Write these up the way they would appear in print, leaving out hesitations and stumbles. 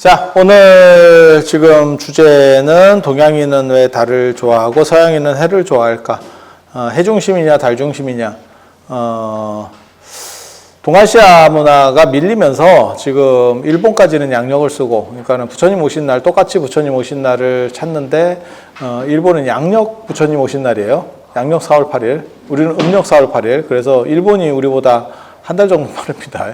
자, 오늘 지금 주제는 동양인은 왜 달을 좋아하고 서양인은 해를 좋아할까? 해 중심이냐, 달 중심이냐? 동아시아 문화가 밀리면서 지금 일본까지는 양력을 쓰고, 그러니까는 부처님 오신 날, 똑같이 부처님 오신 날을 찾는데, 일본은 양력 부처님 오신 날이에요. 양력 4월 8일. 우리는 음력 4월 8일. 그래서 일본이 우리보다 한 달 정도 빠릅니다.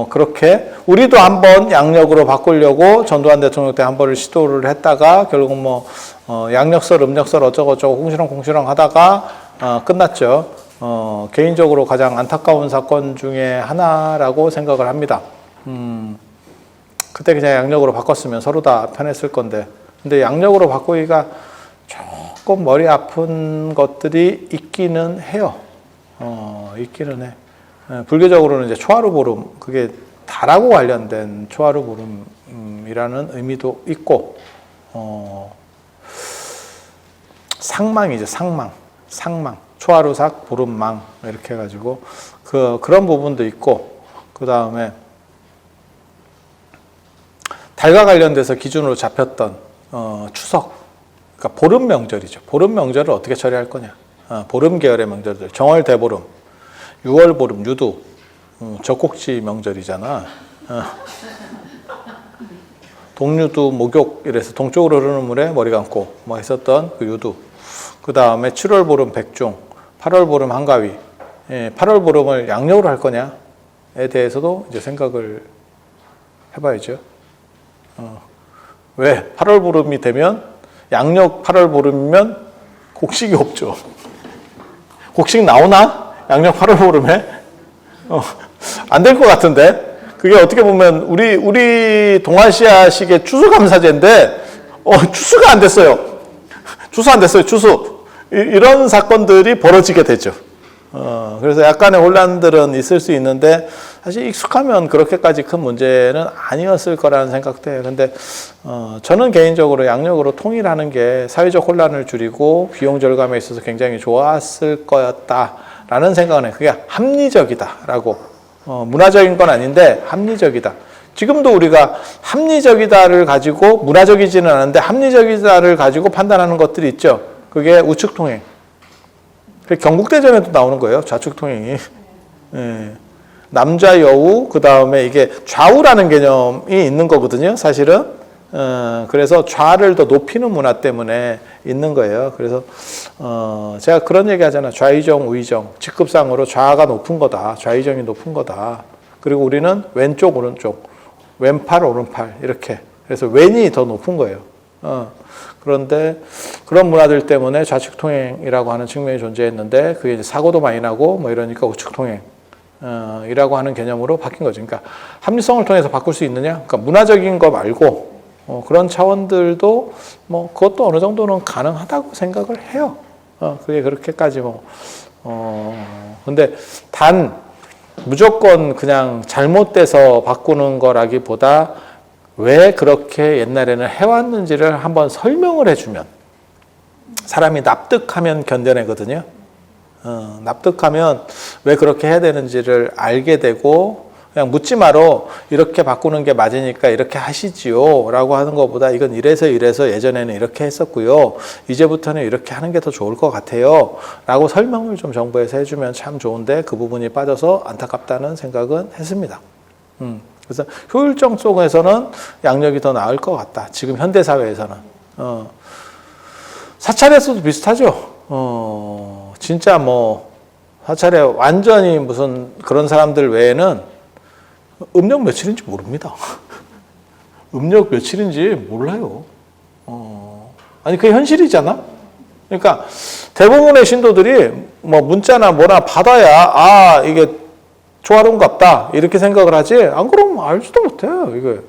그렇게 우리도 한번 양력으로 바꾸려고 전두환 대통령 때 한 번을 시도를 했다가 결국 양력설, 음력설 어쩌고저쩌고 공시렁공시렁 하다가 끝났죠. 개인적으로 가장 안타까운 사건 중에 하나라고 생각을 합니다. 그때 그냥 양력으로 바꿨으면 서로 다 편했을 건데, 근데 양력으로 바꾸기가 조금 머리 아픈 것들이 있기는 해요. 있기는 해. 불교적으로는 이제 초하루 보름, 그게 달하고 관련된 초하루 보름이라는 의미도 있고, 상망이죠, 상망. 초하루삭, 보름망, 이렇게 해가지고, 그런 부분도 있고, 그 다음에, 달과 관련돼서 기준으로 잡혔던, 추석. 그러니까 보름 명절이죠. 보름 명절을 어떻게 처리할 거냐. 보름 계열의 명절들, 정월 대보름, 6월 보름, 유두, 젖꼭지 명절이잖아. 동유두, 목욕, 이래서 동쪽으로 흐르는 물에 머리 감고, 했었던 그 유두. 그 다음에 7월 보름, 백중, 8월 보름, 한가위. 8월 보름을 양력으로 할 거냐에 대해서도 이제 생각을 해봐야죠. 왜? 8월 보름이 되면, 양력 8월 보름이면 곡식이 없죠. 곡식 나오나? 양력 8월 보름에? 안 될 것 같은데? 그게 어떻게 보면 우리 동아시아식의 추수감사제인데, 추수가 안 됐어요. 추수 안 됐어요, 추수. 이런 사건들이 벌어지게 되죠. 그래서 약간의 혼란들은 있을 수 있는데, 사실 익숙하면 그렇게까지 큰 문제는 아니었을 거라는 생각도 해요. 근데, 저는 개인적으로 양력으로 통일하는 게 사회적 혼란을 줄이고 비용 절감에 있어서 굉장히 좋았을 거였다라는 생각은 해요. 그게 합리적이다라고. 문화적인 건 아닌데 합리적이다. 지금도 우리가 합리적이다를 가지고 문화적이지는 않은데 합리적이다를 가지고 판단하는 것들이 있죠. 그게 우측통행. 경국대전에도 나오는 거예요. 좌측통행이. 남좌 여우, 그 다음에 이게 좌우라는 개념이 있는 거거든요. 사실은. 그래서 좌를 더 높이는 문화 때문에 있는 거예요. 그래서 제가 그런 얘기 하잖아요. 좌의정, 우의정. 직급상으로 좌가 높은 거다. 좌의정이 높은 거다. 그리고 우리는 왼쪽, 오른쪽. 왼팔, 오른팔. 이렇게. 그래서 왼이 더 높은 거예요. 그런데 그런 문화들 때문에 좌측통행이라고 하는 측면이 존재했는데 그게 이제 사고도 많이 나고 이러니까 우측통행. 이라고 하는 개념으로 바뀐 거죠. 그러니까 합리성을 통해서 바꿀 수 있느냐? 그러니까 문화적인 거 말고 그런 차원들도 그것도 어느 정도는 가능하다고 생각을 해요. 그게 그렇게까지 근데 단 무조건 그냥 잘못돼서 바꾸는 거라기보다 왜 그렇게 옛날에는 해왔는지를 한번 설명을 해주면 사람이 납득하면 견뎌내거든요. 납득하면 왜 그렇게 해야 되는지를 알게 되고 그냥 묻지 마라. 이렇게 바꾸는 게 맞으니까 이렇게 하시지요 라고 하는 것보다 이건 이래서 예전에는 이렇게 했었고요. 이제부터는 이렇게 하는 게 더 좋을 것 같아요 라고 설명을 좀 정부에서 해주면 참 좋은데 그 부분이 빠져서 안타깝다는 생각은 했습니다. 그래서 효율적 속에서는 양력이 더 나을 것 같다. 지금 현대사회에서는. 사찰에서도 비슷하죠. 진짜 사찰에 완전히 무슨 그런 사람들 외에는 음력 며칠인지 모릅니다. 음력 며칠인지 몰라요. 아니, 그게 현실이잖아? 그러니까 대부분의 신도들이 문자나 뭐나 받아야, 이게 초하루인갑다. 이렇게 생각을 하지, 안 그러면 알지도 못해요, 이게.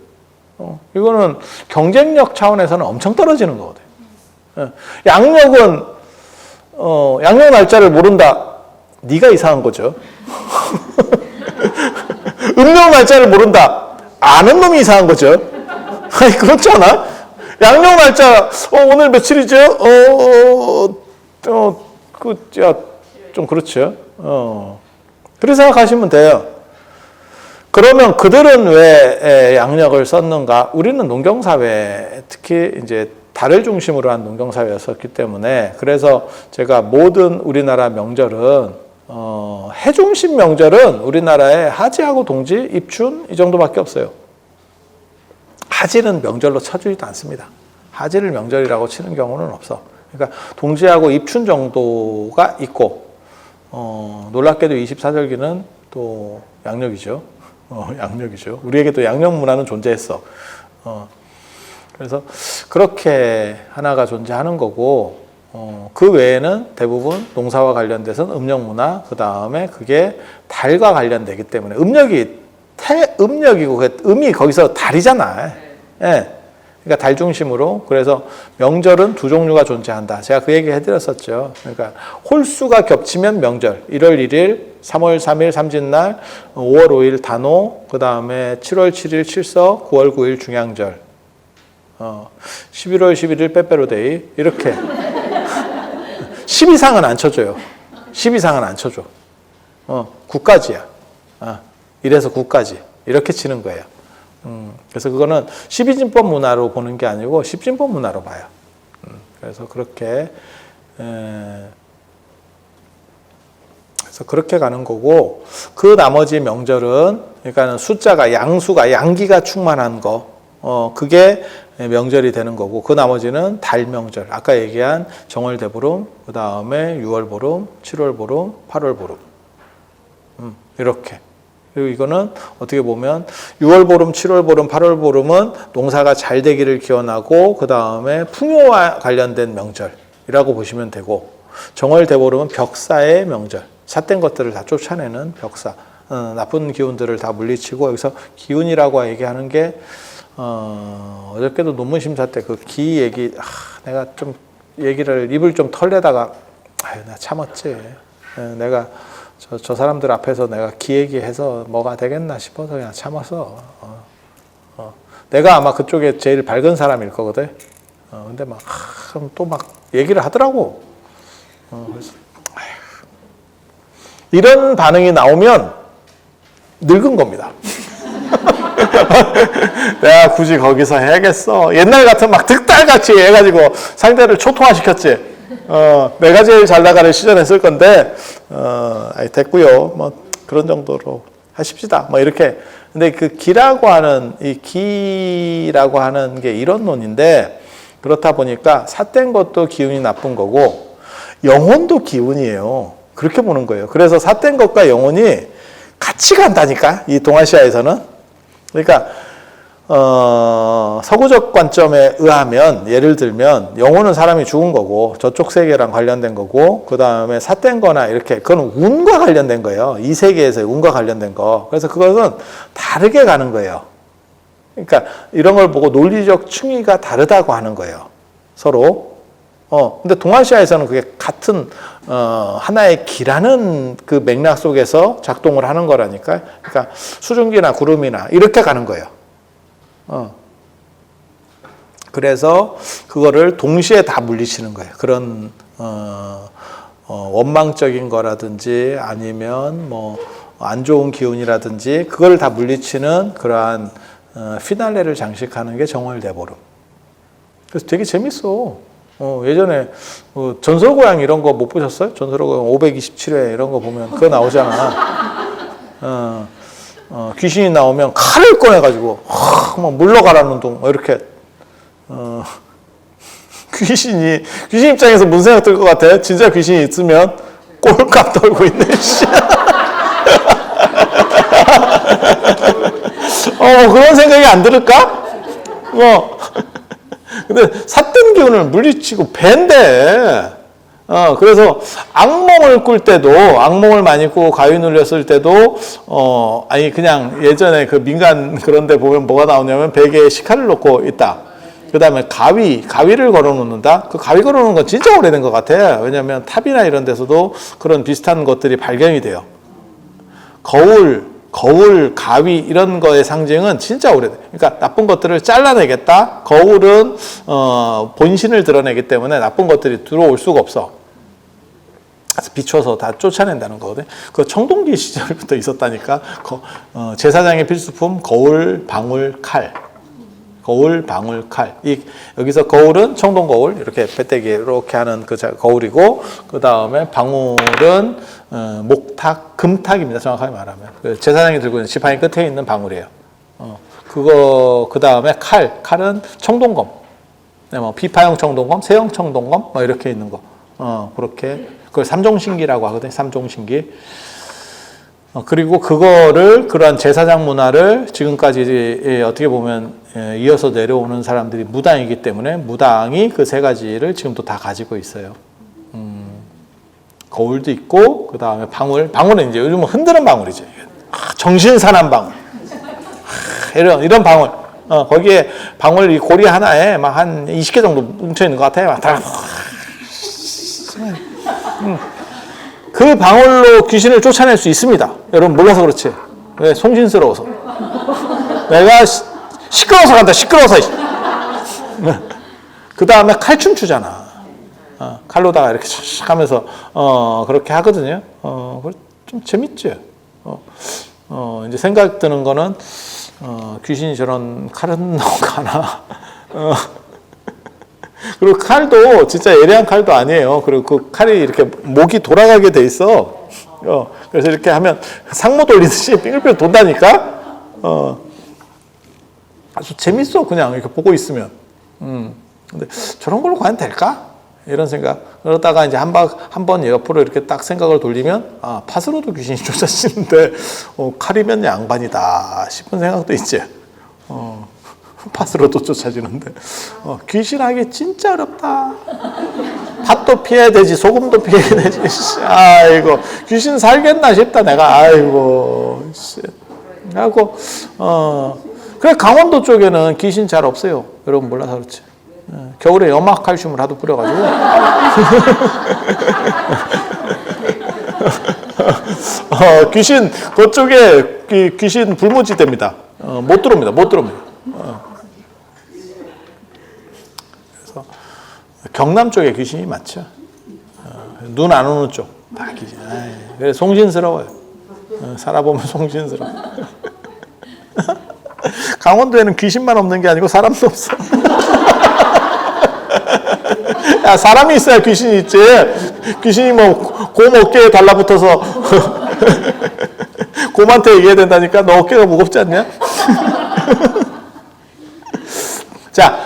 이거는 경쟁력 차원에서는 엄청 떨어지는 거거든요. 양력 날짜를 모른다. 네가 이상한 거죠. 음력 날짜를 모른다. 아는 놈이 이상한 거죠. 아니, 그렇지 않아? 양력 날짜, 오늘 며칠이죠? 좀 그렇죠. 그렇게 생각하시면 돼요. 그러면 그들은 왜 양력을 썼는가? 우리는 농경사회, 특히 이제 달을 중심으로 한 농경사회였었기 때문에, 그래서 제가 모든 우리나라 명절은, 해 중심 명절은 우리나라에 하지하고 동지, 입춘 이 정도밖에 없어요. 하지는 명절로 쳐주지도 않습니다. 하지를 명절이라고 치는 경우는 없어. 그러니까 동지하고 입춘 정도가 있고, 놀랍게도 24절기는 또 양력이죠. 양력이죠. 우리에게도 양력 문화는 존재했어. 그래서 그렇게 하나가 존재하는 거고, 그 외에는 대부분 농사와 관련돼서는 음력 문화, 그 다음에 그게 달과 관련되기 때문에 음력이 태음력이고 그 음이 거기서 달이잖아. 예. 그러니까 달 중심으로. 그래서 명절은 두 종류가 존재한다. 제가 그 얘기 해드렸었죠. 그러니까 홀수가 겹치면 명절. 1월 1일, 3월 3일 삼진날, 5월 5일 단오, 그 다음에 7월 7일 칠석, 9월 9일 중양절, 11월 11일 빼빼로데이 이렇게 10 이상은 안 쳐줘요. 10 이상은 안 쳐줘. 9까지야. 이래서 9까지 이렇게 치는 거예요. 그래서 그거는 12진법 문화로 보는 게 아니고 10진법 문화로 봐요. 그래서 그렇게 그래서 그렇게 가는 거고, 그 나머지 명절은 그러니까 숫자가 양수가 양기가 충만한 거, 그게 명절이 되는 거고, 그 나머지는 달 명절. 아까 얘기한 정월 대보름, 그 다음에 6월 보름, 7월 보름, 8월 보름. 이렇게. 그리고 이거는 어떻게 보면 6월 보름, 7월 보름, 8월 보름은 농사가 잘 되기를 기원하고, 그 다음에 풍요와 관련된 명절이라고 보시면 되고, 정월 대보름은 벽사의 명절. 삿된 것들을 다 쫓아내는 벽사. 나쁜 기운들을 다 물리치고, 여기서 기운이라고 얘기하는 게, 어저께도 논문 심사 때 그 기 얘기, 내가 좀 얘기를 입을 좀 털려다가, 나 참았지. 내가 저 사람들 앞에서 내가 기 얘기해서 뭐가 되겠나 싶어서 그냥 참았어. 내가 아마 그쪽에 제일 밝은 사람일 거거든. 근데 막, 또 막 얘기를 하더라고. 그래서, 이런 반응이 나오면 늙은 겁니다. 내가 굳이 거기서 해야겠어. 옛날 같은 막 득달같이 해가지고 상대를 초토화시켰지. 내가 제일 잘 나가는 시절에 쓸 건데, 됐고요. 뭐 그런 정도로 하십시다. 뭐 이렇게. 근데 그 기라고 하는, 이 기라고 하는 게 이론론인데, 그렇다 보니까 삿된 것도 기운이 나쁜 거고, 영혼도 기운이에요. 그렇게 보는 거예요. 그래서 삿된 것과 영혼이 같이 간다니까, 이 동아시아에서는. 그러니까 서구적 관점에 의하면, 예를 들면 영혼은 사람이 죽은 거고 저쪽 세계랑 관련된 거고, 그 다음에 삿된 거나 이렇게, 그건 운과 관련된 거예요. 이 세계에서의 운과 관련된 거. 그래서 그것은 다르게 가는 거예요. 그러니까 이런 걸 보고 논리적 층위가 다르다고 하는 거예요, 서로. 근데 동아시아에서는 그게 같은 하나의 기라는 그 맥락 속에서 작동을 하는 거라니까. 그러니까 수증기나 구름이나 이렇게 가는 거예요. 그래서 그거를 동시에 다 물리치는 거예요. 그런 원망적인 거라든지 아니면 뭐 안 좋은 기운이라든지 그걸 다 물리치는 그러한 피날레를 장식하는 게 정월 대보름. 그래서 되게 재밌어. 예전에 전설고양 이런 거 못 보셨어요? 전설고양 527회 이런 거 보면 그거 나오잖아. 귀신이 나오면 칼을 꺼내가지고 막 물러가라는 둥 이렇게. 귀신 입장에서 무슨 생각 들 것 같아? 진짜 귀신이 있으면 꼴값 떨고 있네. 그런 생각이 안 들을까? 근데 삿된 기운을 물리치고 밴데, 그래서 악몽을 꿀 때도, 악몽을 많이 꾸고 가위 눌렸을 때도, 아니, 그냥 예전에 그 민간 그런 데 보면 뭐가 나오냐면 베개에 식칼을 놓고 있다. 그 다음에 가위를 걸어 놓는다? 그 가위 걸어 놓는 건 진짜 오래된 것 같아. 왜냐면 탑이나 이런 데서도 그런 비슷한 것들이 발견이 돼요. 거울, 가위 이런 거의 상징은 진짜 오래돼. 그러니까 나쁜 것들을 잘라내겠다. 거울은 본신을 드러내기 때문에 나쁜 것들이 들어올 수가 없어. 비춰서 다 쫓아낸다는 거거든. 그 청동기 시절부터 있었다니까. 제사장의 필수품 거울, 방울, 칼. 거울, 방울, 칼. 여기서 거울은 청동 거울, 이렇게 배때기 이렇게 하는 그 거울이고, 그 다음에 방울은 목탁, 금탁입니다. 정확하게 말하면. 그 제사장이 들고 있는 지팡이 끝에 있는 방울이에요. 그 다음에 칼은 청동검. 네, 뭐 비파형 청동검, 세형 청동검, 뭐 이렇게 있는 거. 그렇게 그걸 삼종신기라고 하거든요. 삼종신기. 그리고 그러한 제사장 문화를 지금까지 어떻게 보면 이어서 내려오는 사람들이 무당이기 때문에 무당이 그 세 가지를 지금도 다 가지고 있어요. 거울도 있고, 그 다음에 방울은 이제 요즘은 흔드는 방울이죠. 정신사납 방울. 이런 방울. 거기에 방울 이 고리 하나에 막 한 20개 정도 뭉쳐있는 것 같아요. 막 다. 그 방울로 귀신을 쫓아낼 수 있습니다. 여러분 몰라서 그렇지. 왜? 송신스러워서. 내가 시끄러워서 간다. 시끄러워서. 그 다음에 칼춤 추잖아. 칼로다가 이렇게 샥 하면서 그렇게 하거든요. 좀 재밌죠. 이제 생각 드는 거는 귀신이 저런 칼은 나오나. 그리고 칼도 진짜 예리한 칼도 아니에요. 그리고 그 칼이 이렇게 목이 돌아가게 돼 있어. 그래서 이렇게 하면 상모 돌리듯이 빙글빙글 돈다니까. 아주 재밌어. 그냥 이렇게 보고 있으면. 근데 저런 걸로 과연 될까? 이런 생각. 그러다가 이제 한 번 옆으로 이렇게 딱 생각을 돌리면, 팥으로도 귀신이 쫓아지는데, 칼이면 양반이다 싶은 생각도 있지. 팥으로도 쫓아지는데. 귀신하기 진짜 어렵다. 팥도 피해야 되지, 소금도 피해야 되지. 아이고, 귀신 살겠나 싶다, 내가. 아이고, 그래갖고, 그래, 강원도 쪽에는 귀신 잘 없어요. 여러분 몰라서 그렇지. 겨울에 염화칼슘을 하도 뿌려가지고. 귀신, 그쪽에 귀신 불모지대입니다. 못 들어옵니다. 그래서 경남 쪽에 귀신이 많죠. 눈 안 오는 쪽. 다 귀신. 그래, 송신스러워요. 살아보면 송신스러워. 강원도에는 귀신만 없는 게 아니고 사람도 없어. 야, 사람이 있어야 귀신이 있지. 귀신이 뭐 곰 어깨에 달라붙어서 곰한테 얘기해야 된다니까. 너 어깨가 무겁지 않냐? 자,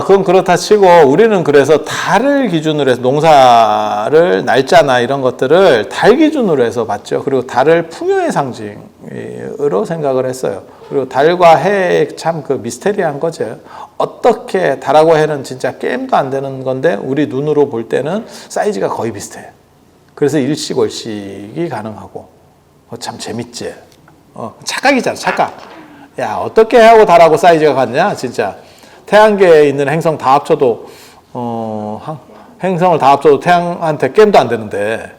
그건 그렇다 치고 우리는 그래서 달을 기준으로 해서 농사를 날짜나 이런 것들을 달 기준으로 해서 봤죠. 그리고 달을 풍요의 상징으로 생각을 했어요. 그리고 달과 해 참 그 미스테리한 거죠. 어떻게 달하고 해는 진짜 게임도 안 되는 건데 우리 눈으로 볼 때는 사이즈가 거의 비슷해요. 그래서 일식월식이 가능하고 참 재밌지. 착각이잖아, 착각. 야, 어떻게 해하고 달하고 사이즈가 같냐, 진짜. 태양계에 있는 행성 다 합쳐도 행성을 다 합쳐도 태양한테 게임도 안 되는데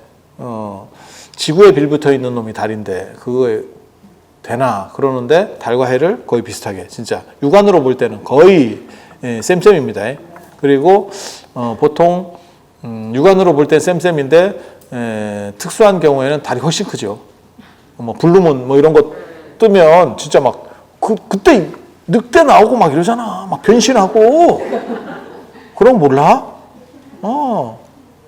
지구에 빌붙어 있는 놈이 달인데 그거에 되나 그러는데 달과 해를 거의 비슷하게 진짜 육안으로 볼 때는 거의 쌤쌤입니다. 그리고 보통 육안으로 볼 때 쌤쌤인데 특수한 경우에는 달이 훨씬 크죠. 뭐 블루문 뭐 이런 거 뜨면 진짜 막 그때 늑대 나오고 막 이러잖아. 막 변신하고. 그럼 몰라?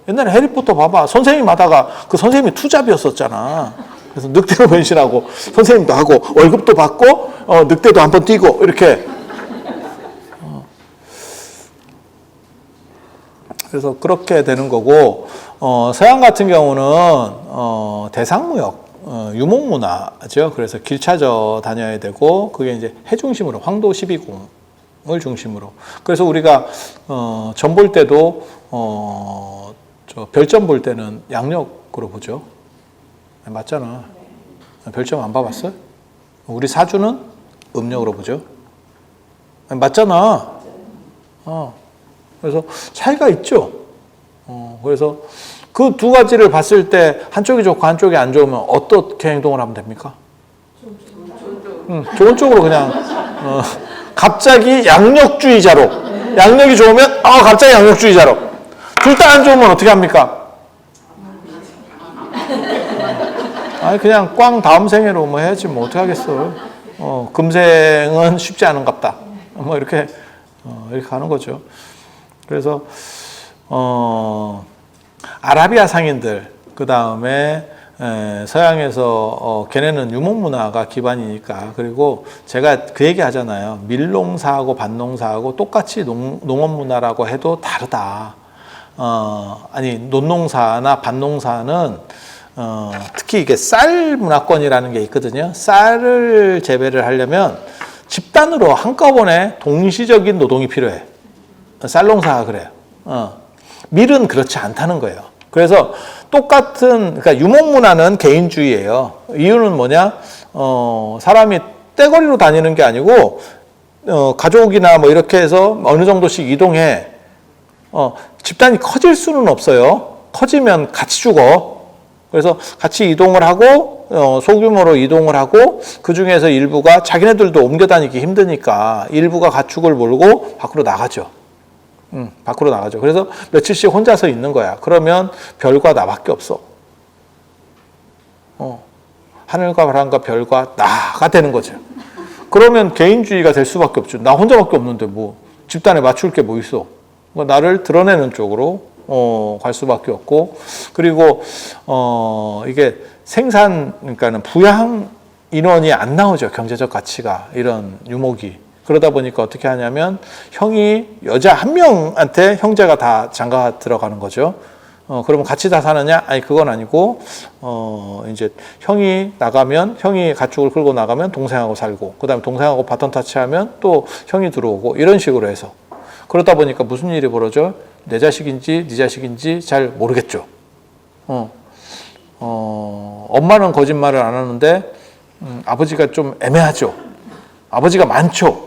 옛날에 해리포터 봐봐. 선생님 하다가 그 선생님이 투잡이었었잖아. 그래서 늑대로 변신하고 선생님도 하고 월급도 받고 늑대도 한번 뛰고 이렇게. 그래서 그렇게 되는 거고 서양 같은 경우는 대상무역. 유목문화죠. 그래서 길 찾아 다녀야 되고 그게 이제 해 중심으로 황도 12宮을 중심으로. 그래서 우리가 점 볼 때도 저 별점 볼 때는 양력으로 보죠. 맞잖아. 별점 안 봐봤어요? 우리 사주는 음력으로 보죠. 맞잖아. 그래서 차이가 있죠. 그래서 그 두 가지를 봤을 때 한쪽이 좋고 한쪽이 안 좋으면 어떻게 행동을 하면 됩니까? 좋은 쪽으로 그냥 갑자기 양력주의자로. 양력이 좋으면 갑자기 양력주의자로. 둘 다 안 좋으면 어떻게 합니까? 아니 그냥 꽝 다음 생애로 뭐 해야지 뭐 어떻게 하겠어. 금생은 쉽지 않은갑다. 뭐 이렇게 하는 거죠. 그래서 아라비아 상인들 그 다음에 서양에서 걔네는 유목문화가 기반이니까. 그리고 제가 그 얘기 하잖아요. 밀농사하고 밭농사하고 똑같이 농업문화라고 해도 다르다. 아니 논농사나 밭농사는 특히 이게 쌀 문화권이라는 게 있거든요. 쌀을 재배를 하려면 집단으로 한꺼번에 동시적인 노동이 필요해. 쌀농사가 그래요. 밀은 그렇지 않다는 거예요. 그래서 똑같은, 그러니까 유목문화는 개인주의예요. 이유는 뭐냐? 사람이 떼거리로 다니는 게 아니고, 가족이나 뭐 이렇게 해서 어느 정도씩 이동해. 집단이 커질 수는 없어요. 커지면 같이 죽어. 그래서 같이 이동을 하고, 소규모로 이동을 하고, 그 중에서 일부가 자기네들도 옮겨 다니기 힘드니까 일부가 가축을 몰고 밖으로 나가죠. 밖으로 나가죠. 그래서 며칠씩 혼자서 있는 거야. 그러면 별과 나밖에 없어. 하늘과 바람과 별과 나가 되는 거죠. 그러면 개인주의가 될 수밖에 없죠. 나 혼자밖에 없는데 뭐 집단에 맞출 게 뭐 있어. 나를 드러내는 쪽으로 갈 수밖에 없고, 그리고 이게 생산, 그러니까는 부양 인원이 안 나오죠. 경제적 가치가 이런 유목이. 그러다 보니까 어떻게 하냐면 형이 여자 한 명한테 형제가 다 장가 들어가는 거죠. 그러면 같이 다 사느냐? 아니 그건 아니고 이제 형이 나가면, 형이 가축을 끌고 나가면 동생하고 살고, 그다음에 동생하고 바톤 타치하면 또 형이 들어오고, 이런 식으로 해서. 그러다 보니까 무슨 일이 벌어져? 내 자식인지 네 자식인지 잘 모르겠죠. 엄마는 거짓말을 안 하는데 아버지가 좀 애매하죠. 아버지가 많죠.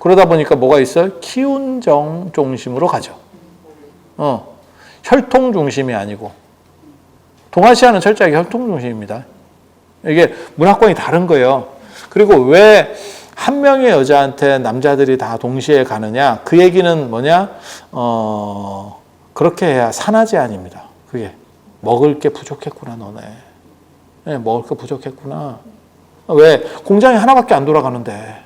그러다 보니까 뭐가 있어요? 키운정 중심으로 가죠. 혈통 중심이 아니고. 동아시아는 철저하게 혈통 중심입니다. 이게 문화권이 다른 거예요. 그리고 왜 한 명의 여자한테 남자들이 다 동시에 가느냐? 그 얘기는 뭐냐? 그렇게 해야 산하제 아닙니다. 그게. 먹을 게 부족했구나, 너네. 네, 먹을 게 부족했구나. 왜? 공장이 하나밖에 안 돌아가는데.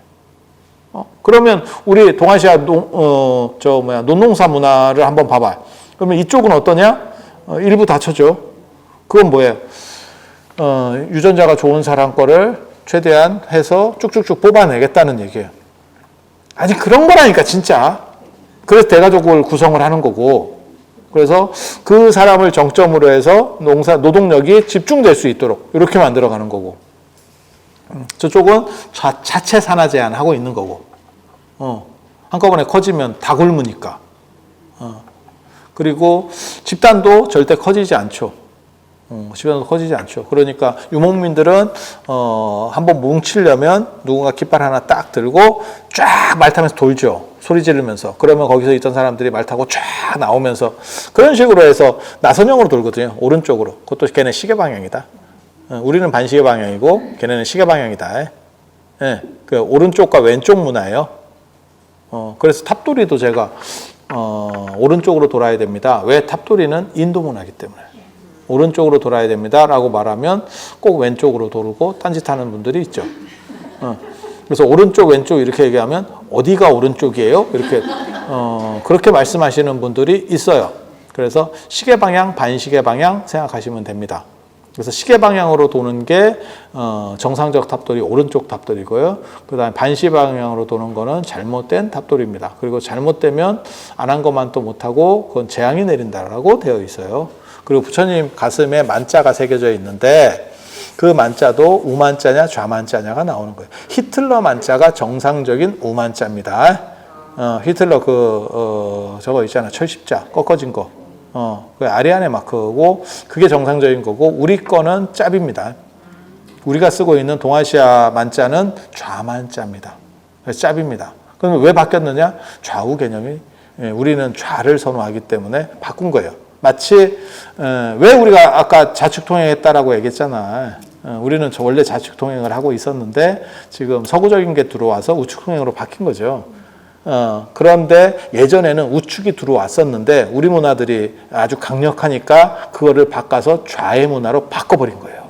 그러면 우리 동아시아 논농사 문화를 한번 봐봐. 그러면 이쪽은 어떠냐? 일부 다쳐줘. 그건 뭐예요? 유전자가 좋은 사람 거를 최대한 해서 쭉쭉쭉 뽑아내겠다는 얘기예요. 아니 그런 거라니까 진짜. 그래서 대가족을 구성을 하는 거고, 그래서 그 사람을 정점으로 해서 노동력이 집중될 수 있도록 이렇게 만들어가는 거고, 저쪽은 자체 산화 제한하고 있는 거고, 한꺼번에 커지면 다 굶으니까. 그리고 집단도 절대 커지지 않죠. 집단도 커지지 않죠. 그러니까 유목민들은 한번 뭉치려면 누군가 깃발 하나 딱 들고 쫙 말 타면서 돌죠. 소리 지르면서. 그러면 거기서 있던 사람들이 말 타고 쫙 나오면서 그런 식으로 해서 나선형으로 돌거든요. 오른쪽으로. 그것도 걔네 시계 방향이다. 우리는 반시계 방향이고 걔네는 시계 방향이다. 네, 그 오른쪽과 왼쪽 문화예요. 그래서 탑돌이도 제가 오른쪽으로 돌아야 됩니다. 왜? 탑돌이는 인도 문화이기 때문에. 오른쪽으로 돌아야 됩니다 라고 말하면 꼭 왼쪽으로 돌고 딴짓하는 분들이 있죠. 그래서 오른쪽 왼쪽 이렇게 얘기하면 어디가 오른쪽이에요? 이렇게 그렇게 말씀하시는 분들이 있어요. 그래서 시계 방향, 반시계 방향 생각하시면 됩니다. 그래서 시계 방향으로 도는 게 정상적 탑돌이 오른쪽 탑돌이고요. 그 다음에 반시 방향으로 도는 거는 잘못된 탑돌입니다. 그리고 잘못되면 안 한 것만 또 못하고 그건 재앙이 내린다라고 되어 있어요. 그리고 부처님 가슴에 만자가 새겨져 있는데 그 만자도 우만자냐 좌만자냐가 나오는 거예요. 히틀러 만자가 정상적인 우만자입니다. 히틀러 저거 있잖아. 철십자 꺾어진 거. 그 아리안의 마크고 그게 정상적인 거고 우리 거는 짭입니다. 우리가 쓰고 있는 동아시아 만자는 좌만자입니다. 그래서 짭입니다. 그럼 왜 바뀌었느냐? 좌우 개념이 우리는 좌를 선호하기 때문에 바꾼 거예요. 마치 왜 우리가 아까 좌측통행했다라고 얘기했잖아. 우리는 원래 좌측통행을 하고 있었는데 지금 서구적인 게 들어와서 우측통행으로 바뀐 거죠. 그런데 예전에는 우측이 들어왔었는데 우리 문화들이 아주 강력하니까 그거를 바꿔서 좌의 문화로 바꿔버린 거예요.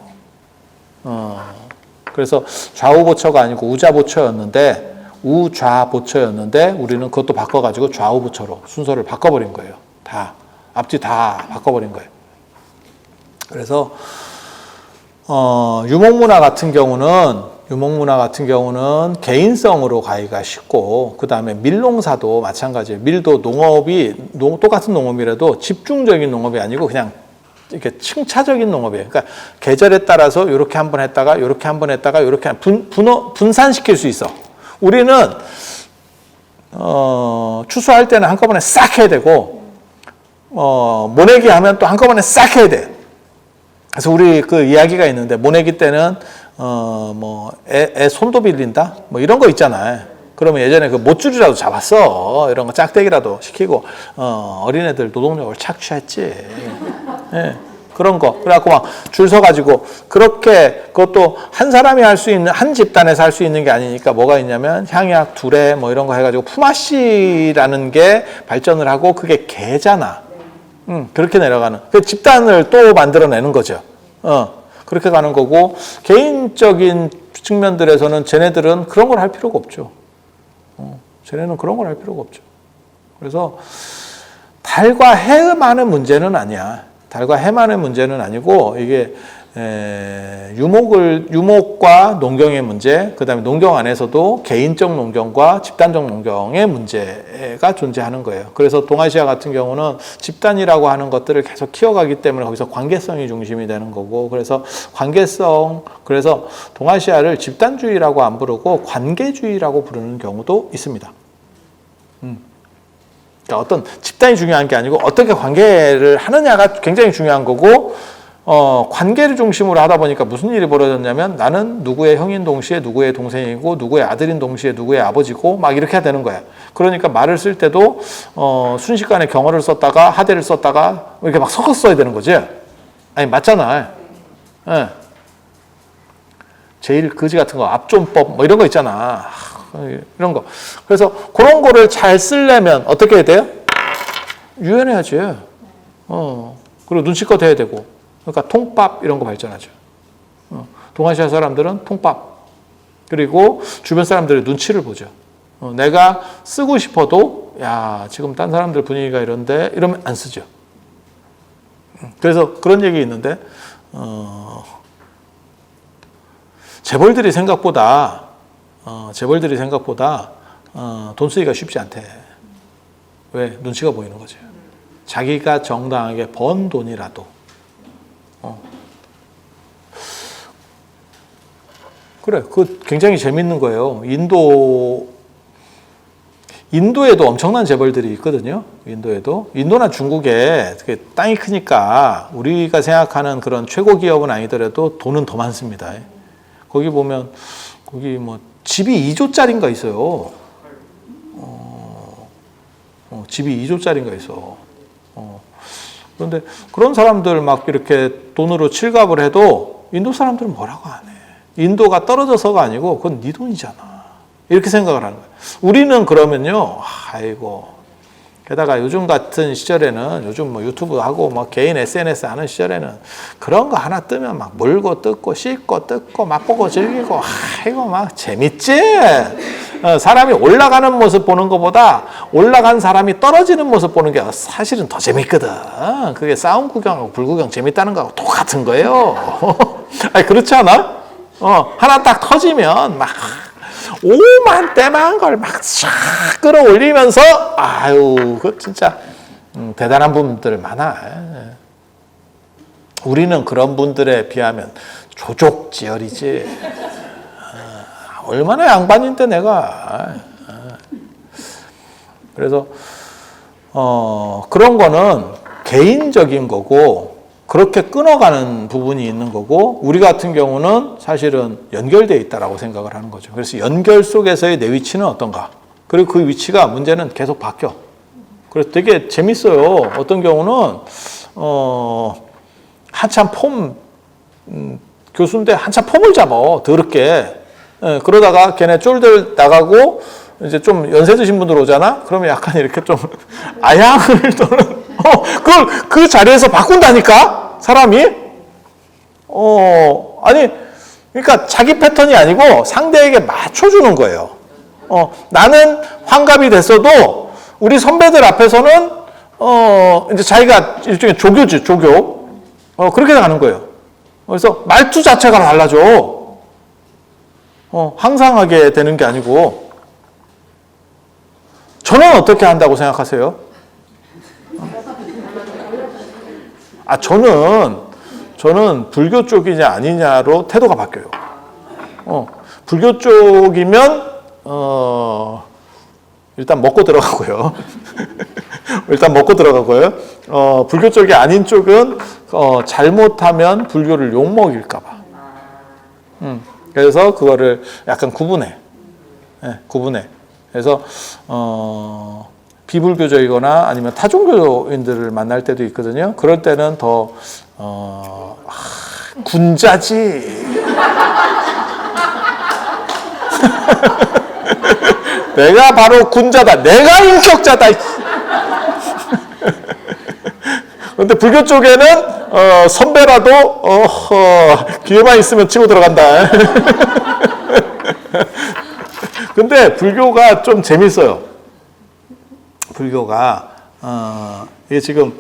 그래서 좌우보처가 아니고 우자보처였는데 우좌보처였는데 우리는 그것도 바꿔가지고 좌우보처로 순서를 바꿔버린 거예요. 다 앞뒤 다 바꿔버린 거예요. 그래서 유목문화 같은 경우는 개인성으로 가기가 쉽고, 그 다음에 밀농사도 마찬가지예요. 밀도 똑같은 농업이라도 집중적인 농업이 아니고 그냥 이렇게 층차적인 농업이에요. 그러니까 계절에 따라서 이렇게 한번 했다가 이렇게 한번 했다가 이렇게 분산시킬 수 있어. 우리는 추수할 때는 한꺼번에 싹 해야 되고, 모내기 하면 또 한꺼번에 싹 해야 돼. 그래서 우리 그 이야기가 있는데, 모내기 때는 애 손도 빌린다? 뭐 이런 거 있잖아요. 그러면 예전에 그 못줄이라도 잡았어. 이런 거 짝대기라도 시키고, 어린애들 노동력을 착취했지. 예, 그런 거. 그래갖고 막 줄 서가지고, 그것도 한 사람이 할 수 있는, 한 집단에서 할 수 있는 게 아니니까 뭐가 있냐면, 향약, 두레 뭐 이런 거 해가지고, 품앗이라는 게 발전을 하고, 그게 개잖아. 그렇게 내려가는. 그 집단을 또 만들어내는 거죠. 그렇게 가는 거고, 개인적인 측면들에서는 쟤네들은 그런 걸 할 필요가 없죠. 쟤네는 그런 걸 할 필요가 없죠. 그래서 달과 해만의 문제는 아니야. 달과 해만의 문제는 아니고, 이게 유목과 농경의 문제, 그 다음에 농경 안에서도 개인적 농경과 집단적 농경의 문제가 존재하는 거예요. 그래서 동아시아 같은 경우는 집단이라고 하는 것들을 계속 키워가기 때문에 거기서 관계성이 중심이 되는 거고, 그래서 그래서 동아시아를 집단주의라고 안 부르고 관계주의라고 부르는 경우도 있습니다. 그러니까 어떤 집단이 중요한 게 아니고 어떻게 관계를 하느냐가 굉장히 중요한 거고, 관계를 중심으로 하다 보니까 무슨 일이 벌어졌냐면, 나는 누구의 형인 동시에 누구의 동생이고, 누구의 아들인 동시에 누구의 아버지고, 막 이렇게 해야 되는 거야. 그러니까 말을 쓸 때도, 순식간에 경어를 썼다가, 하대를 썼다가, 이렇게 막 섞어서 써야 되는 거지. 아니, 맞잖아. 예. 제일 거지 같은 거, 압존법, 뭐 이런 거 있잖아. 이런 거. 그래서 그런 거를 잘 쓰려면 어떻게 해야 돼요? 유연해야지. 그리고 눈치껏 해야 되고. 그러니까 통밥 이런 거 발전하죠. 동아시아 사람들은 통밥. 그리고 주변 사람들의 눈치를 보죠. 내가 쓰고 싶어도, 야, 지금 딴 사람들 분위기가 이런데, 이러면 안 쓰죠. 그래서 그런 얘기 있는데, 재벌들이 생각보다 돈 쓰기가 쉽지 않대. 왜? 눈치가 보이는 거죠. 자기가 정당하게 번 돈이라도. 그래, 그 굉장히 재밌는 거예요. 인도에도 엄청난 재벌들이 있거든요. 인도나 중국에 땅이 크니까 우리가 생각하는 그런 최고 기업은 아니더라도 돈은 더 많습니다. 거기 보면 거기 뭐 집이 2조짜리인가 있어요. 집이 2조짜리인가 있어. 그런데 그런 사람들 막 이렇게 돈으로 칠갑을 해도 인도 사람들은 뭐라고 안 해. 인도가 떨어져서가 아니고 그건 네 돈이잖아. 이렇게 생각을 하는 거예요. 우리는 그러면요, 아이고. 게다가 요즘 같은 시절에는, 요즘 뭐 유튜브 하고 뭐 개인 SNS 하는 시절에는 그런 거 하나 뜨면 막 물고 뜯고 씻고 뜯고 맛보고 즐기고, 아이고 막 재밌지? 사람이 올라가는 모습 보는 것보다 올라간 사람이 떨어지는 모습 보는 게 사실은 더 재밌거든. 그게 싸움 구경하고 불구경 재밌다는 거하고 똑같은 거예요. 아니, 그렇지 않아? 하나 딱 터지면 막 오만 때만 걸 막 쫙 끌어올리면서, 아유, 그 진짜 대단한 분들 많아. 우리는 그런 분들에 비하면 조족지혈이지. 얼마나 양반인데 내가. 그래서 그런 거는 개인적인 거고, 그렇게 끊어가는 부분이 있는 거고, 우리 같은 경우는 사실은 연결되어 있다라고 생각을 하는 거죠. 그래서 연결 속에서의 내 위치는 어떤가? 그리고 그 위치가 문제는 계속 바뀌어. 그래서 되게 재밌어요. 어떤 경우는 한참 교수인데 한참 폼을 잡아, 더럽게. 그러다가 걔네 쫄들 나가고 이제 좀 연세 드신 분들 오잖아? 그러면 약간 이렇게 좀 아양을 떠는, 그걸 그 자리에서 바꾼다니까? 사람이? 아니, 그러니까 자기 패턴이 아니고 상대에게 맞춰주는 거예요. 나는 환갑이 됐어도 우리 선배들 앞에서는 이제 자기가 일종의 조교지, 조교. 그렇게 가는 거예요. 그래서 말투 자체가 달라져. 항상 하게 되는 게 아니고. 저는 어떻게 한다고 생각하세요? 저는 불교 쪽이냐 아니냐로 태도가 바뀌어요. 불교 쪽이면 일단 먹고 들어가고요. 일단 먹고 들어가고요. 불교 쪽이 아닌 쪽은 잘못하면 불교를 욕먹일까 봐. 그래서 그거를 약간 구분해. 네, 구분해. 그래서 비불교적이거나 아니면 타종교인들을 만날 때도 있거든요. 그럴 때는 더 군자지. 내가 바로 군자다. 내가 인격자다. 그런데 불교 쪽에는 선배라도 기회만 있으면 치고 들어간다. 근데 불교가 좀 재밌어요. 불교가 이게 지금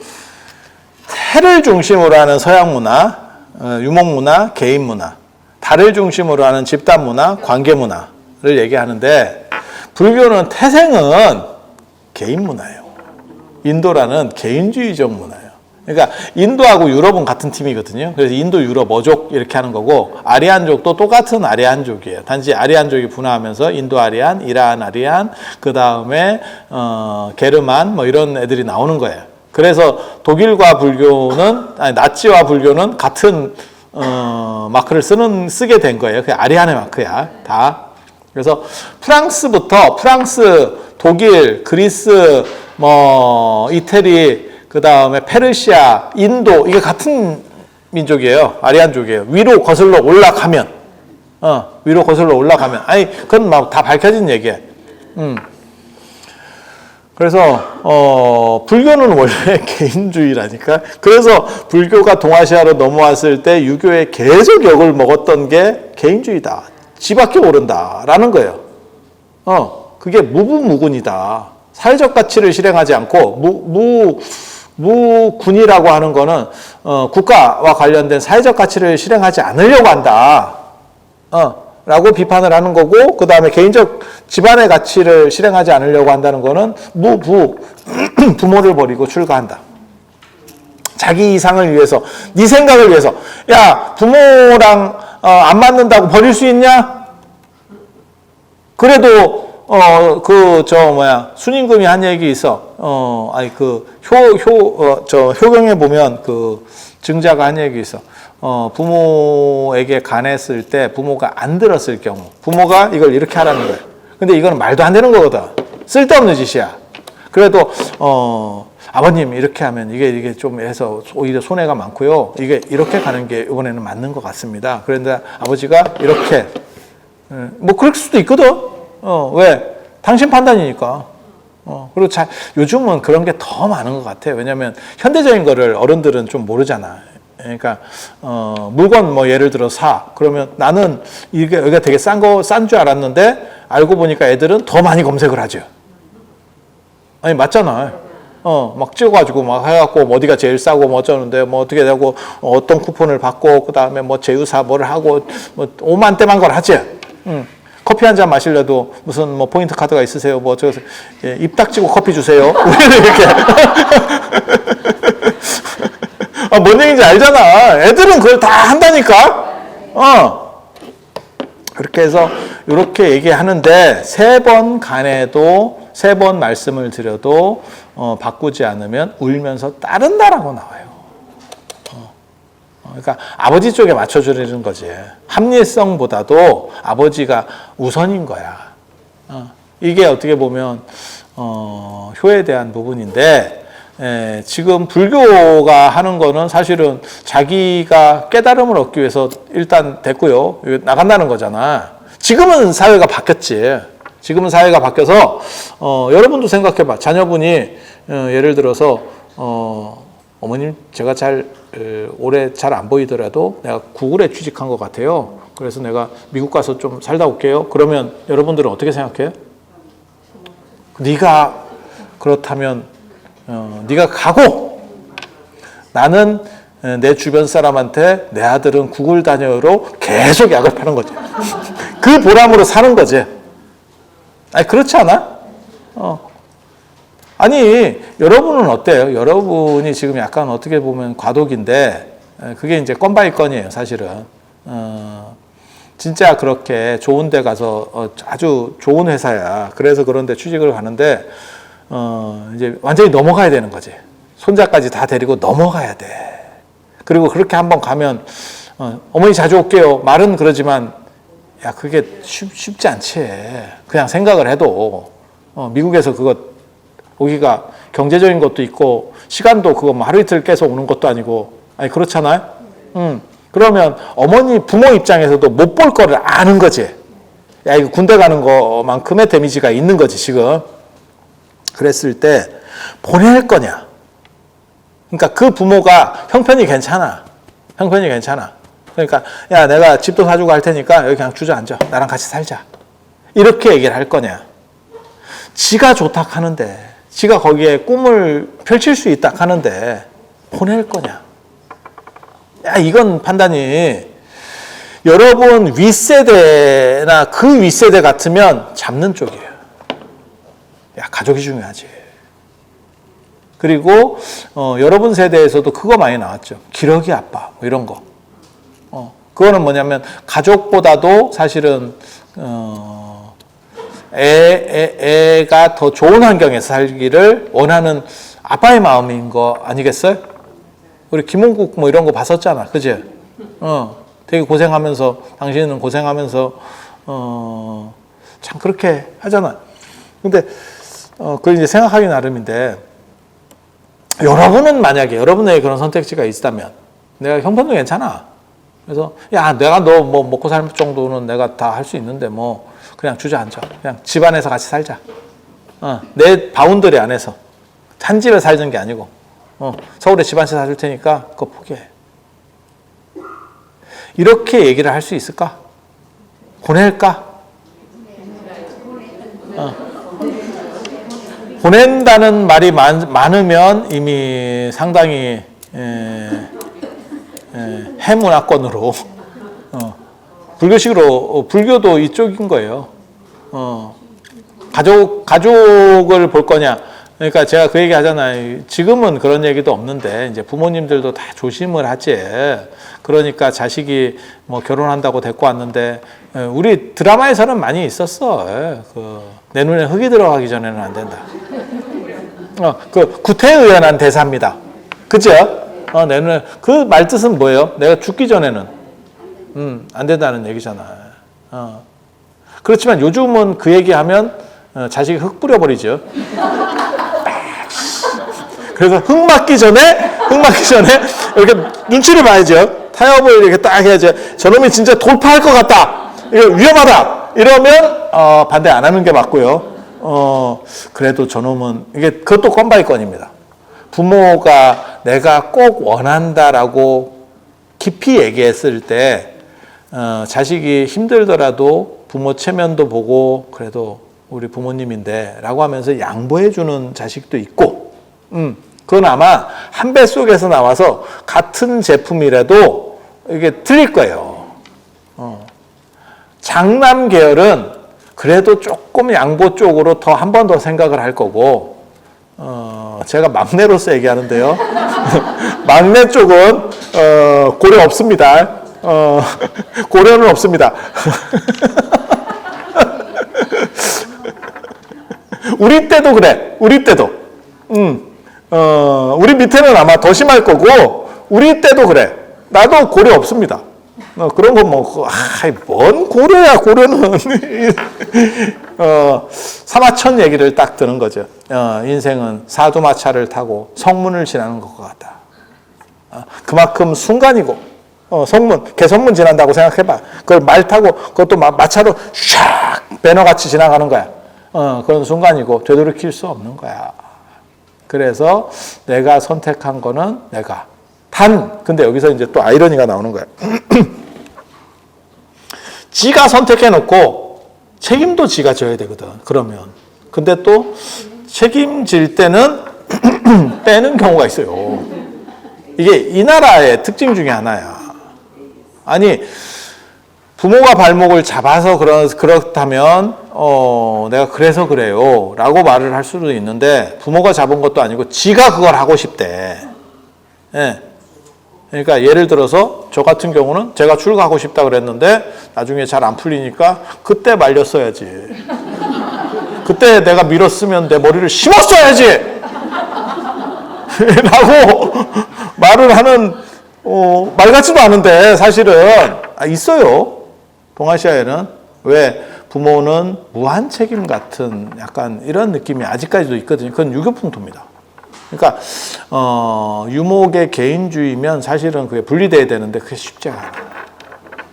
해를 중심으로 하는 서양 문화, 유목 문화, 개인 문화, 달을 중심으로 하는 집단 문화, 관계 문화를 얘기하는데 불교는 태생은 개인 문화예요. 인도라는 개인주의적 문화예요. 그러니까 인도하고 유럽은 같은 팀이거든요. 그래서 인도, 유럽, 어족 이렇게 하는 거고 아리안족도 똑같은 아리안족이에요. 단지 아리안족이 분화하면서 인도 아리안, 이란 아리안, 그 다음에 게르만 뭐 이런 애들이 나오는 거예요. 그래서 독일과 불교는 나치와 불교는 같은 마크를 쓰게 된 거예요. 그게 아리안의 마크야, 다. 그래서 프랑스부터 프랑스, 독일, 그리스, 뭐 이태리, 그 다음에 페르시아, 인도 이게 같은 민족이에요. 아리안족이에요. 위로 거슬러 올라가면, 위로 거슬러 올라가면, 아니 그건 막 다 밝혀진 얘기예요. 그래서 불교는 원래 개인주의라니까. 그래서 불교가 동아시아로 넘어왔을 때 유교에 계속 역을 먹었던 게 개인주의다. 지밖에 모른다라는 거예요. 그게 무분무군이다. 사회적 가치를 실행하지 않고 무군이라고 하는 거는 국가와 관련된 사회적 가치를 실행하지 않으려고 한다. 라고 비판을 하는 거고, 그 다음에 개인적 집안의 가치를 실행하지 않으려고 한다는 거는 부모를 버리고 출가한다. 자기 이상을 위해서, 네 생각을 위해서. 야, 부모랑 안 맞는다고 버릴 수 있냐? 그래도 순임금이 한 얘기 있어. 효경에 보면 증자가 한 얘기 있어. 부모에게 간했을 때 부모가 안 들었을 경우, 부모가 이걸 이렇게 하라는 거예요. 근데 이거는 말도 안 되는 거거든. 쓸데없는 짓이야. 그래도, 아버님, 이렇게 하면 이게 좀 해서 오히려 손해가 많고요. 이게 이렇게 가는 게 이번에는 맞는 것 같습니다. 그런데 아버지가 이렇게, 뭐 그럴 수도 있거든. 왜? 당신 판단이니까. 그리고 요즘은 그런 게 더 많은 것 같아요. 왜냐면 현대적인 거를 어른들은 좀 모르잖아. 그러니까, 물건 뭐 예를 들어 그러면 나는 여기가 되게 싼 줄 알았는데 알고 보니까 애들은 더 많이 검색을 하죠. 아니, 맞잖아. 막 찍어가지고 막 해갖고 뭐 어디가 제일 싸고 뭐 어쩌는데 뭐 어떻게 되고 어떤 쿠폰을 받고 그 다음에 뭐 제휴사 뭐를 하고 뭐 오만때만 걸 하지. 커피 한 잔 마시려도 무슨 뭐 포인트 카드가 있으세요? 뭐 어쩌고 입 닥치고 커피 주세요. 우리는 이렇게. 뭔 얘기인지 알잖아. 애들은 그걸 다 한다니까. 그렇게 해서 이렇게 얘기하는데 3번 간에도 3번 말씀을 드려도 바꾸지 않으면 울면서 따른다라고 나와요. 그러니까 아버지 쪽에 맞춰주려는 거지. 합리성보다도 아버지가 우선인 거야. 이게 어떻게 보면 효에 대한 부분인데 지금 불교가 하는 거는 사실은 자기가 깨달음을 얻기 위해서 일단 됐고요. 나간다는 거잖아. 지금은 사회가 바뀌었지. 지금은 사회가 바뀌어서 여러분도 생각해봐. 자녀분이 예를 들어서 어머님 제가 올해 잘 안 보이더라도 내가 구글에 취직한 것 같아요. 그래서 내가 미국 가서 좀 살다 올게요. 그러면 여러분들은 어떻게 생각해요? 네가 그렇다면 네가 가고 나는 내 주변 사람한테 내 아들은 구글 다녀로 계속 약을 파는 거지. 그 보람으로 사는 거지. 아니 그렇지 않아? 아니 여러분은 어때요? 여러분이 지금 약간 어떻게 보면 과도기인데 그게 이제 건바이 건이에요, 사실은. 진짜 그렇게 좋은 데 가서 아주 좋은 회사야. 그래서 그런 데 취직을 가는데 이제 완전히 넘어가야 되는 거지. 손자까지 다 데리고 넘어가야 돼. 그리고 그렇게 한번 가면 어머니 자주 올게요. 말은 그러지만 야 그게 쉽지 않지. 그냥 생각을 해도 미국에서 그거 오기가 경제적인 것도 있고 시간도 그거 뭐 하루 이틀 깨서 오는 것도 아니고 아니 그렇잖아요. 그러면 어머니 부모 입장에서도 못 볼 거를 아는 거지. 야 이거 군대 가는 거만큼의 데미지가 있는 거지 지금. 그랬을 때 보낼 거냐. 그러니까 그 부모가 형편이 괜찮아. 형편이 괜찮아. 그러니까 야 내가 집도 사주고 할 테니까 여기 그냥 주저앉아. 나랑 같이 살자. 이렇게 얘기를 할 거냐. 지가 좋다 하는데 지가 거기에 꿈을 펼칠 수 있다 하는데 보낼 거냐. 야 이건 판단이 여러분 윗세대나 그 윗세대 같으면 잡는 쪽이에요. 야 가족이 중요하지. 그리고 여러분 세대에서도 그거 많이 나왔죠. 기러기 아빠 뭐 이런 거. 그거는 뭐냐면 가족보다도 사실은 애가 더 좋은 환경에서 살기를 원하는 아빠의 마음인 거 아니겠어요? 우리 김홍국 뭐 이런 거 봤었잖아, 그지? 되게 고생하면서 당신은 고생하면서 참 그렇게 하잖아. 근데 그걸 이제 생각하기 나름인데 여러분은 만약에 여러분에게 그런 선택지가 있다면 내가 형편도 괜찮아. 그래서 야 내가 너 뭐 먹고 살 정도는 내가 다 할 수 있는데 뭐 그냥 주저앉아. 그냥 집 안에서 같이 살자. 내 바운더리 안에서 한 집에 살던 게 아니고 서울에 집 한 채 사줄 테니까 그거 포기해. 이렇게 얘기를 할 수 있을까? 보낼까? 보낸다는 말이 많으면 이미 상당히 해문화권으로 불교식으로 불교도 이쪽인 거예요. 가족을 볼 거냐? 그러니까 제가 그 얘기 하잖아요. 지금은 그런 얘기도 없는데 이제 부모님들도 다 조심을 하지. 그러니까 자식이 뭐 결혼한다고 데리고 왔는데 우리 드라마에서는 많이 있었어. 내 눈에 흙이 들어가기 전에는 안 된다. 그 구태의연한 대사입니다. 그죠? 내 눈에 그 말뜻은 뭐예요? 내가 죽기 전에는 안 된다는 얘기잖아. 그렇지만 요즘은 그 얘기하면 자식이 흙 뿌려버리죠. 그래서 흙 맞기 전에 이렇게 눈치를 봐야죠. 타협을 이렇게 딱 해야죠. 저놈이 진짜 돌파할 것 같다. 이거 위험하다. 이러면 반대 안 하는 게 맞고요. 그래도 저놈은 이게 그것도 건바이 건입니다. 부모가 내가 꼭 원한다라고 깊이 얘기했을 때 자식이 힘들더라도 부모 체면도 보고 그래도 우리 부모님인데 라고 하면서 양보해 주는 자식도 있고 그건 아마 한 배 속에서 나와서 같은 제품이라도 이게 틀릴 거예요. 장남 계열은 그래도 조금 양보 쪽으로 더 한 번 더 생각을 할 거고 제가 막내로서 얘기하는데요. 막내 쪽은 고려 없습니다. 고려는 없습니다. 우리 때도 그래. 우리 때도. 우리 밑에는 아마 더 심할 거고 우리 때도 그래. 나도 고려 없습니다. 그런 건 뭔 고려야, 고려는. 사마천 얘기를 딱 드는 거죠. 인생은 사두마차를 타고 성문을 지나는 것과 같다. 그만큼 순간이고, 성문, 개성문 지난다고 생각해봐. 그걸 말 타고, 그것도 마차로 샥 배너같이 지나가는 거야. 그런 순간이고, 되돌이킬 수 없는 거야. 그래서 내가 선택한 거는 내가. 근데 여기서 이제 또 아이러니가 나오는 거야. 지가 선택해놓고 책임도 지가 져야 되거든. 그러면. 근데 또 책임질 때는 빼는 경우가 있어요. 이게 이 나라의 특징 중에 하나야. 아니, 부모가 발목을 잡아서 그렇다면, 내가 그래서 그래요. 라고 말을 할 수도 있는데, 부모가 잡은 것도 아니고, 지가 그걸 하고 싶대. 예. 그러니까 예를 들어서, 저 같은 경우는 제가 출가하고 싶다 그랬는데, 나중에 잘 안 풀리니까, 그때 말렸어야지. 그때 내가 밀었으면 내 머리를 심었어야지! 라고 말을 하는, 말 같지도 않은데, 사실은, 있어요. 동아시아에는. 왜? 부모는 무한 책임 같은 약간 이런 느낌이 아직까지도 있거든요. 그건 유교풍토입니다. 그러니까, 유목의 개인주의면 사실은 그게 분리돼야 되는데 그게 쉽지가 않아요.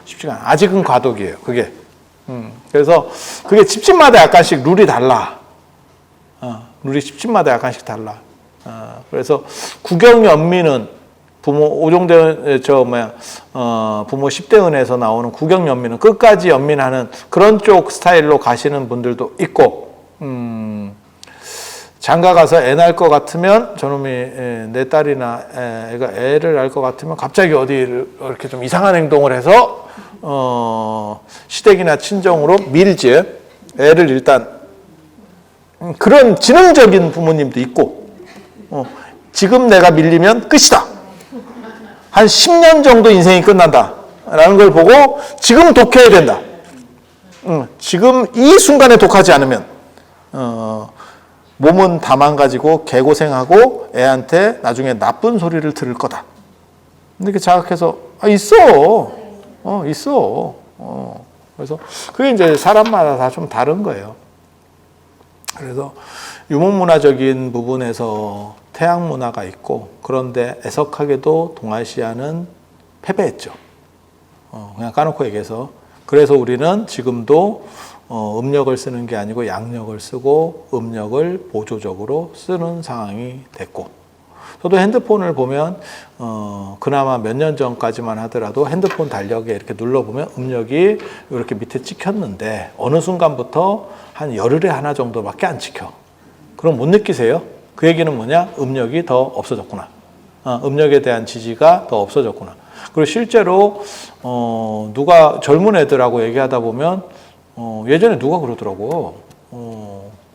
쉽지가 않아요. 아직은 과도기예요. 그게. 그래서 그게 집집마다 약간씩 룰이 달라. 룰이 집집마다 약간씩 달라. 그래서 구경연민은 부모 오종대 부모 10대 은에서 나오는 구경연민은 끝까지 연민하는 그런 쪽 스타일로 가시는 분들도 있고, 장가 가서 애 낳을 것 같으면 저놈이 내 딸이나 애가 애를 낳을 것 같으면 갑자기 어디를 이렇게 좀 이상한 행동을 해서 시댁이나 친정으로 밀지. 애를 일단 그런 지능적인 부모님도 있고, 지금 내가 밀리면 끝이다. 한 10년 정도 인생이 끝난다. 라는 걸 보고 지금 독해야 된다. 지금 이 순간에 독하지 않으면 몸은 다 망가지고 개고생하고 애한테 나중에 나쁜 소리를 들을 거다. 이렇게 자각해서 있어. 있어. 그래서 그게 이제 사람마다 다 좀 다른 거예요. 그래서 유목문화적인 부분에서 태양 문화가 있고, 그런데 애석하게도 동아시아는 패배했죠. 그냥 까놓고 얘기해서. 그래서 우리는 지금도 음력을 쓰는 게 아니고 양력을 쓰고 음력을 보조적으로 쓰는 상황이 됐고, 저도 핸드폰을 보면 그나마 몇 년 전까지만 하더라도 핸드폰 달력에 이렇게 눌러보면 음력이 이렇게 밑에 찍혔는데 어느 순간부터 한 열흘에 하나 정도밖에 안 찍혀. 그럼 못 느끼세요? 그 얘기는 뭐냐? 음력이 더 없어졌구나. 음력에 대한 지지가 더 없어졌구나. 그리고 실제로 누가 젊은 애들하고 얘기하다 보면 예전에 누가 그러더라고요.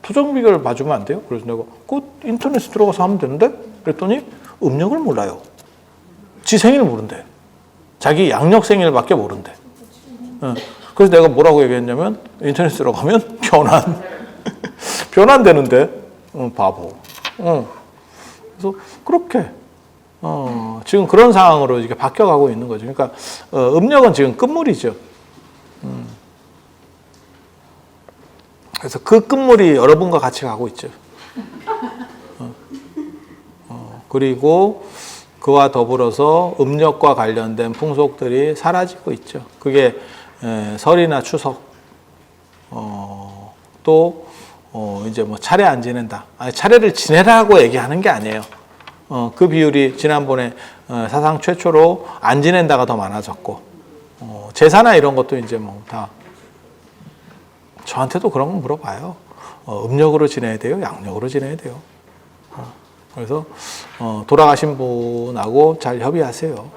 토정 비결 봐주면 안 돼요? 그래서 내가 그 인터넷에 들어가서 하면 되는데? 그랬더니 음력을 몰라요. 지 생일 모른대. 자기 양력 생일밖에 모른대. 그래서 내가 뭐라고 얘기했냐면 인터넷에 들어가면 변환되는데 바보. 그래서 그렇게 지금 그런 상황으로 이렇게 바뀌어가고 있는 거죠. 그러니까 음력은 지금 끝물이죠. 그래서 그 끝물이 여러분과 같이 가고 있죠. 그리고 그와 더불어서 음력과 관련된 풍속들이 사라지고 있죠. 그게 설이나 추석, 또 이제 뭐 차례 안 지낸다. 아니, 차례를 지내라고 얘기하는 게 아니에요. 그 비율이 지난번에 사상 최초로 안 지낸다가 더 많아졌고, 제사나 이런 것도 이제 뭐 다 저한테도 그런 거 물어봐요. 음력으로 지내야 돼요? 양력으로 지내야 돼요? 그래서 돌아가신 분하고 잘 협의하세요.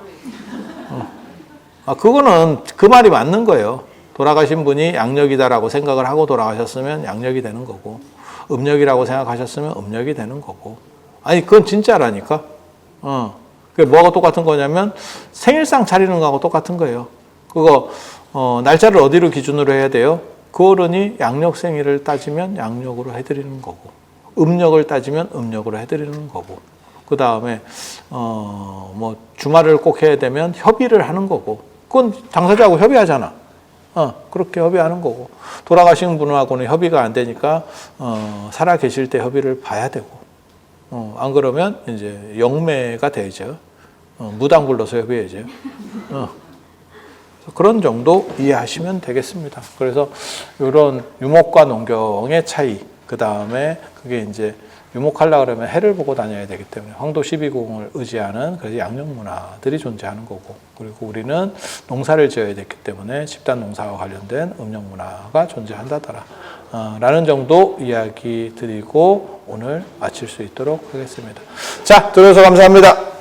그거는 그 말이 맞는 거예요. 돌아가신 분이 양력이다라고 생각을 하고 돌아가셨으면 양력이 되는 거고, 음력이라고 생각하셨으면 음력이 되는 거고. 아니, 그건 진짜라니까. 그게 뭐가 똑같은 거냐면 생일상 차리는 거하고 똑같은 거예요. 그거 날짜를 어디로 기준으로 해야 돼요? 그 어른이 양력 생일을 따지면 양력으로 해드리는 거고, 음력을 따지면 음력으로 해드리는 거고, 그 다음에 뭐 주말을 꼭 해야 되면 협의를 하는 거고, 그건 당사자하고 협의하잖아. 그렇게 협의하는 거고, 돌아가신 분하고는 협의가 안 되니까 살아 계실 때 협의를 봐야 되고, 안 그러면 이제 영매가 되죠. 무당 불러서 협의해야죠. 그런 정도 이해하시면 되겠습니다. 그래서 이런 유목과 농경의 차이, 그 다음에 그게 이제 유목하려고 그러면 해를 보고 다녀야 되기 때문에 황도 12宮을 의지하는 그래서 양력 문화들이 존재하는 거고, 그리고 우리는 농사를 지어야 됐기 때문에 집단 농사와 관련된 음력 문화가 존재한다더라 라는 정도 이야기 드리고 오늘 마칠 수 있도록 하겠습니다. 자, 들어주셔서 감사합니다.